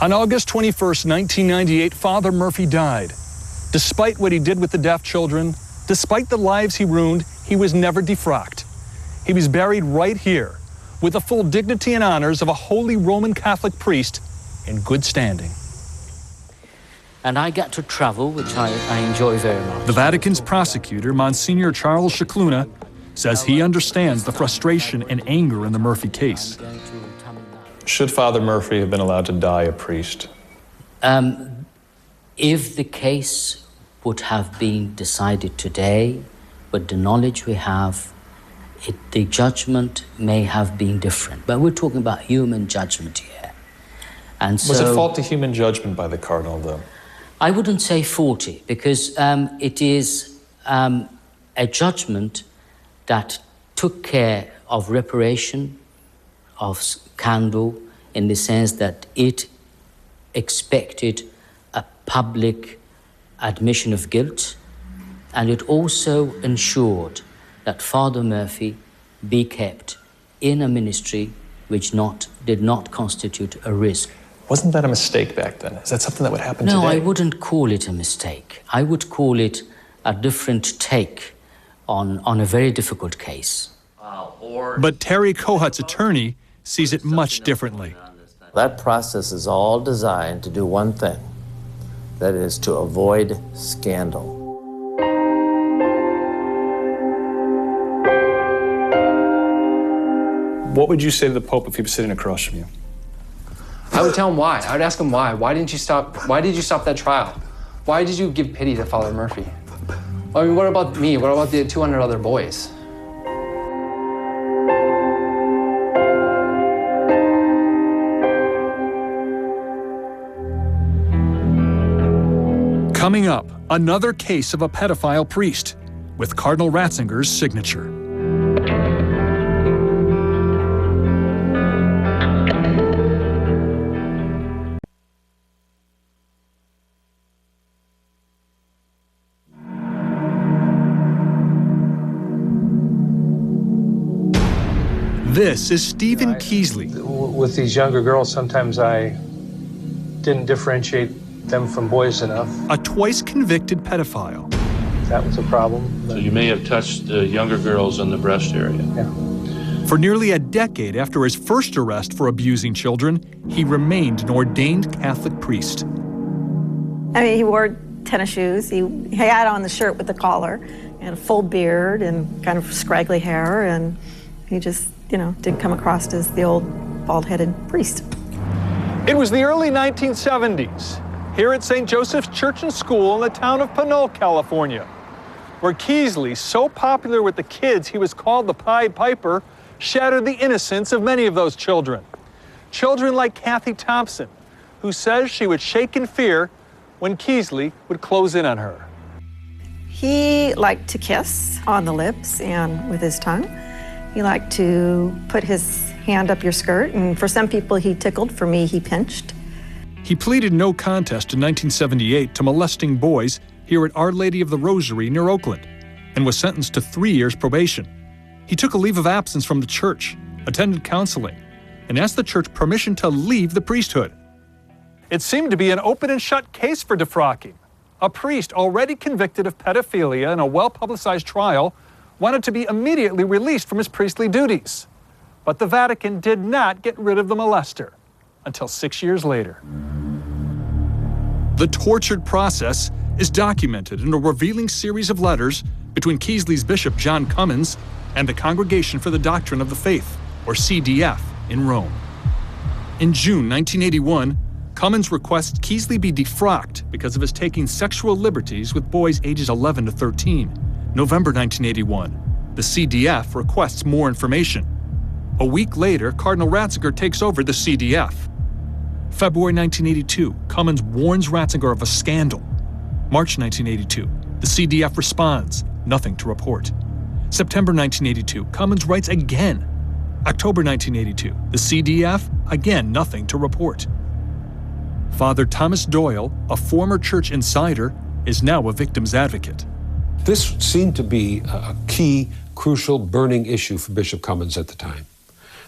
On August 21st, 1998, Father Murphy died. Despite what he did with the deaf children, despite the lives he ruined, he was never defrocked. He was buried right here with the full dignity and honors of a holy Roman Catholic priest in good standing. And I get to travel, which I enjoy very much. The Vatican's prosecutor, Monsignor Charles Scicluna, says he understands the frustration and anger in the Murphy case. Should Father Murphy have been allowed to die a priest? If the case would have been decided today, with the knowledge we have, the judgment may have been different. But we're talking about human judgment here. And so, was it faulty human judgment by the Cardinal, though? I wouldn't say faulty, because it is a judgment that took care of reparation, of scandal, in the sense that it expected a public admission of guilt, and it also ensured that Father Murphy be kept in a ministry which did not constitute a risk. Wasn't that a mistake back then? Is that something that would happen today? No, I wouldn't call it a mistake. I would call it a different take on a very difficult case. But Terry Kohut's attorney sees it much differently. That process is all designed to do one thing, that is to avoid scandal. What would you say to the Pope if he was sitting across from you? I would tell him why. I would ask him why. Why did you stop that trial? Why did you give pity to Father Murphy? I mean, what about me? What about the 200 other boys? Coming up, another case of a pedophile priest with Cardinal Ratzinger's signature. This is Stephen Keesley. With these younger girls, sometimes I didn't differentiate them from boys enough. A twice convicted pedophile. That was a problem. So you may have touched the younger girls in the breast area. Yeah. For nearly a decade after his first arrest for abusing children, he remained an ordained Catholic priest. I mean, he wore tennis shoes. He had on the shirt with the collar and a full beard and kind of scraggly hair, and he just, did come across as the old bald-headed priest. It was the early 1970s, here at St. Joseph's Church and School in the town of Pinole, California, where Keesley, so popular with the kids he was called the Pied Piper, shattered the innocence of many of those children. Children like Kathy Thompson, who says she would shake in fear when Keesley would close in on her. He liked to kiss on the lips and with his tongue. He liked to put his hand up your skirt, and for some people he tickled. For me, he pinched. He pleaded no contest in 1978 to molesting boys here at Our Lady of the Rosary near Oakland and was sentenced to 3 years probation. He took a leave of absence from the church, attended counseling, and asked the church permission to leave the priesthood. It seemed to be an open and shut case for defrocking. A priest already convicted of pedophilia in a well-publicized trial wanted to be immediately released from his priestly duties. But the Vatican did not get rid of the molester until 6 years later. The tortured process is documented in a revealing series of letters between Keesley's Bishop John Cummins and the Congregation for the Doctrine of the Faith, or CDF, in Rome. In June 1981, Cummins requests Keesley be defrocked because of his taking sexual liberties with boys ages 11 to 13. November 1981, the CDF requests more information. A week later, Cardinal Ratzinger takes over the CDF. February 1982, Cummins warns Ratzinger of a scandal. March 1982, the CDF responds, nothing to report. September 1982, Cummins writes again. October 1982, the CDF, again nothing to report. Father Thomas Doyle, a former church insider, is now a victim's advocate. This seemed to be a key, crucial, burning issue for Bishop Cummins at the time.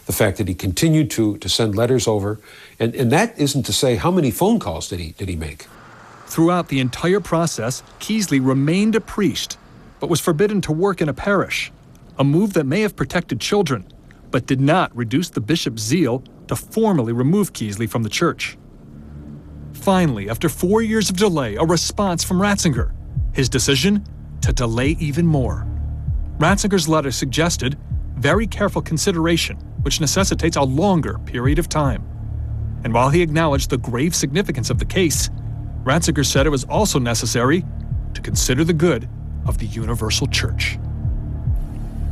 the fact that he continued to send letters over. And that isn't to say how many phone calls did he make. Throughout the entire process, Keesley remained a priest, but was forbidden to work in a parish, a move that may have protected children, but did not reduce the bishop's zeal to formally remove Keesley from the church. Finally, after 4 years of delay, a response from Ratzinger. His decision? To delay even more. Ratzinger's letter suggested very careful consideration, which necessitates a longer period of time. And while he acknowledged the grave significance of the case, Ratzinger said it was also necessary to consider the good of the universal church.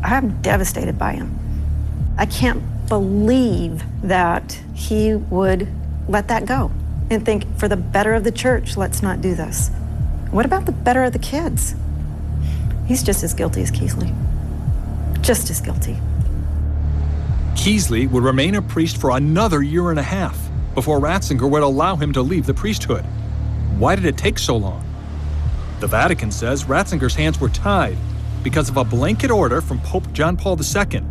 I'm devastated by him. I can't believe that he would let that go and think, for the better of the church, let's not do this. What about the better of the kids? He's just as guilty as Keesley. Just as guilty. Keesley would remain a priest for another year and a half before Ratzinger would allow him to leave the priesthood. Why did it take so long? The Vatican says Ratzinger's hands were tied because of a blanket order from Pope John Paul II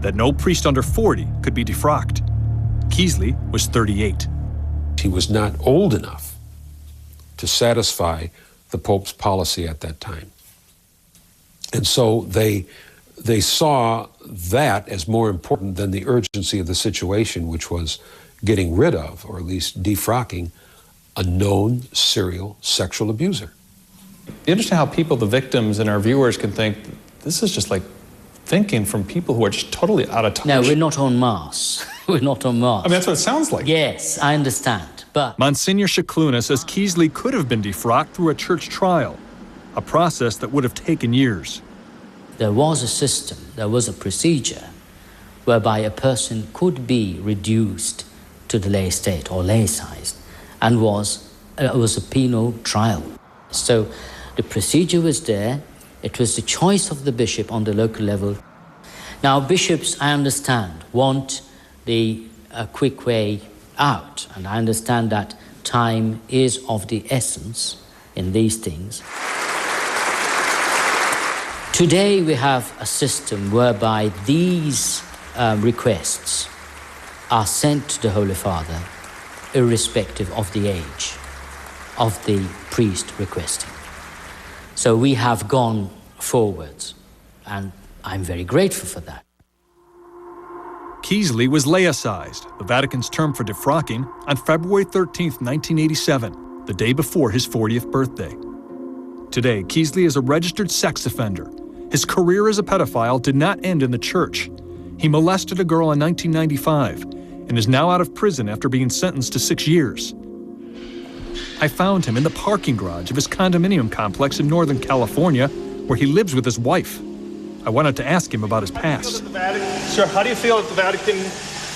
that no priest under 40 could be defrocked. Keesley was 38. He was not old enough to satisfy the Pope's policy at that time. And so they saw that as more important than the urgency of the situation, which was getting rid of, or at least defrocking, a known serial sexual abuser. You understand how people, the victims and our viewers, can think, this is just like thinking from people who are just totally out of touch. No, we're not on Mars. We're not on Mars. I mean, that's what it sounds like. Yes, I understand, but... Monsignor Scicluna says Keesley could have been defrocked through a church trial, a process that would have taken years. There was a system, there was a procedure whereby a person could be reduced to the lay state or laicized, and it was a penal trial. So the procedure was there. It was the choice of the bishop on the local level. Now, bishops, I understand, want the quick way out, and I understand that time is of the essence in these things. Today we have a system whereby these requests are sent to the Holy Father irrespective of the age of the priest requesting. So we have gone forwards, and I'm very grateful for that. Keesley was laicized, the Vatican's term for defrocking, on February 13th, 1987, the day before his 40th birthday. Today, Keesley is a registered sex offender. His career as a pedophile did not end in the church. He molested a girl in 1995 and is now out of prison after being sentenced to 6 years. I found him in the parking garage of his condominium complex in Northern California, where he lives with his wife. I wanted to ask him about his past. Sir, how do you feel that the Vatican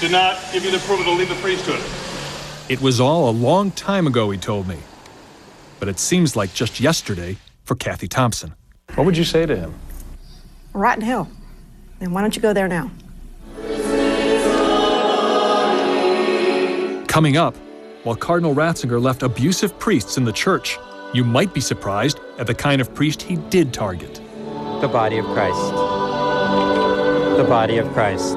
did not give you the approval to leave the priesthood? It was all a long time ago, he told me. But it seems like just yesterday for Kathy Thompson. What would you say to him? Rotten hell. And why don't you go there now? Coming up, while Cardinal Ratzinger left abusive priests in the church, you might be surprised at the kind of priest he did target. The body of Christ. The body of Christ.